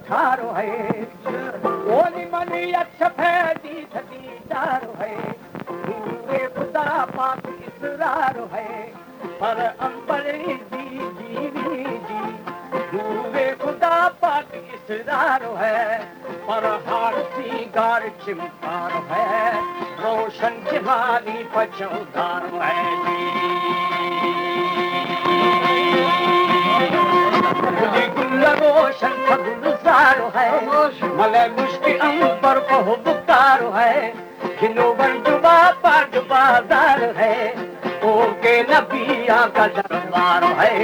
ठारो है ओली मनी अच्छा फैदी थदी दारो है नूरे खुदा पाक इसरार है पर अंबर जी जीवी जी नूरे खुदा पाक इसरार है पर हार सी गार चिमकार है रोशन जहानी पचौदार है जी रोशन गुलजारो है मले मुश्किल अंबर को बुकारो है जिनोवर जुबा पाट बाजार है ओ के नबिया का दरबार है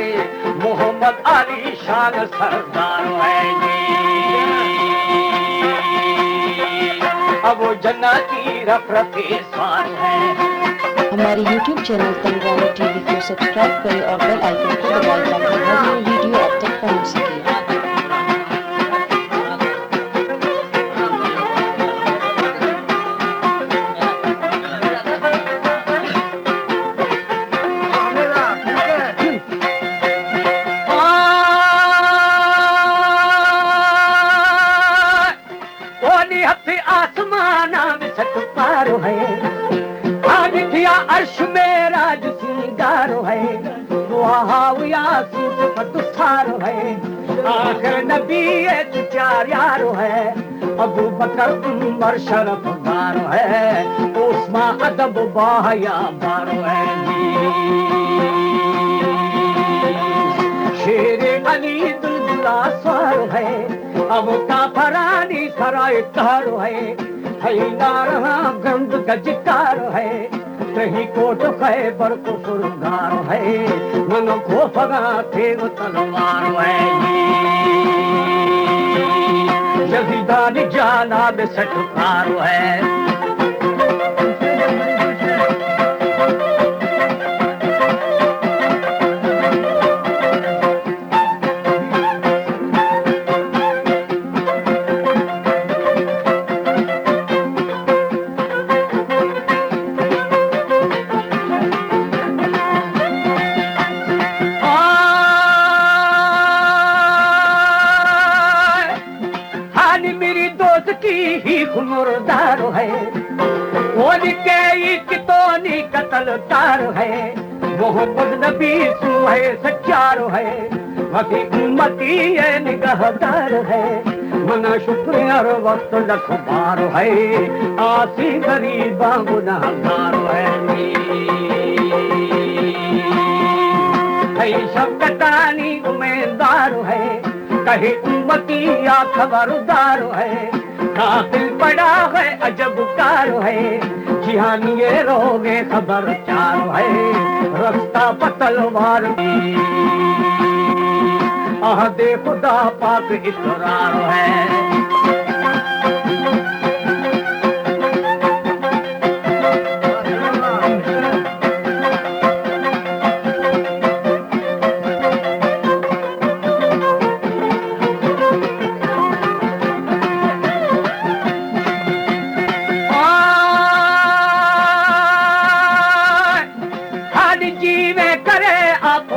मोहम्मद अली शान सरदार है अब वो जन्नती रफरते स्वार है। हमारे YouTube चैनल तंगवानी टीवी को सब्सक्राइब करें और बेल आइकन को दबाएं ताकि हर नई वीडियो आप तक पहुंच सके। अर्श में राज सिंगारो है दुआया सूत फतुसारो है आखिर नबी चार यारो है अबू बकर उमर शरफ दारो है उस्मा अदब बाहया बारो है शेर अली दुल्ला स्वारो है अब काफरानी कराए तारो है नारा गंद गजकारो है कहीं कोट खैबर को फुरगार है मन को फगा थे वो तलवार है जजीदान जाना में सटकार है मुर्दारो है कितोनी कतल तारो है मोहम्मद नबी सु है सच्चारो है वकी उम्मती है निगहदार है मना शुक्र हर वक्त लखबारो है आसी गरीबा गुनाहगारो है शफकतानी उम्मीदवार है कहीं उम्मती या खबरदार है कातिल पड़ा है अजब कार है जिहानी ये रोगे खबर चार है रास्ता पतलवार आहदे खुदा पाक इकरार है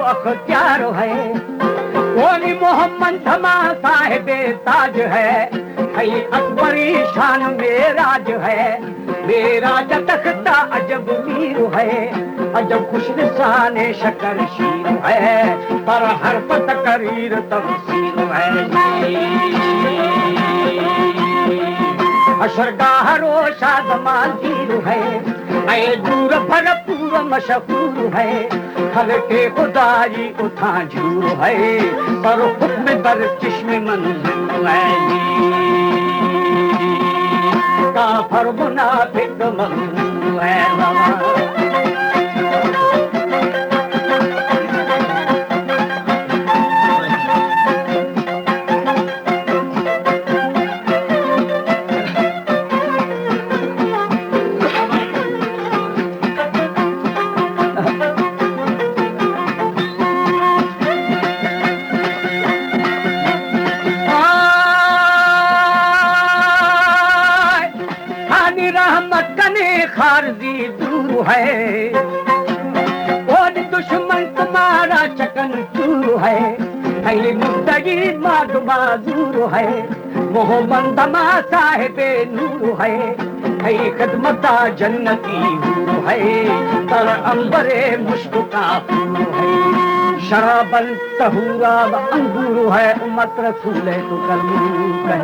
अख्तियारो है ओली मोहम्मद धमा साहिब ताज है अकबरी शान मेराज है मेराज तख्ता अजब मीर है अजब खुश निशान शकर शीर है पर हर तकरीर तफसीर है अशरगाह रोशा दमाजीर है दूर भरपूर मशहूर है खल के खुदाई उठा झूर है पर हुक्म बर चिश्म मंजूर है काफर मुनाफिक मंजूर है खारजी दूर है और दुश्मन तुम्हारा चकन चूर है है मुद्दगी माद माजूर है, मोहम्मद मा साहिबे नूर है खिदमता जन्नती हूर है, तर अंबरे मुश्किका है, शराबन तहूरा अंगूर है, उम्मत रसूल तो कलमू है।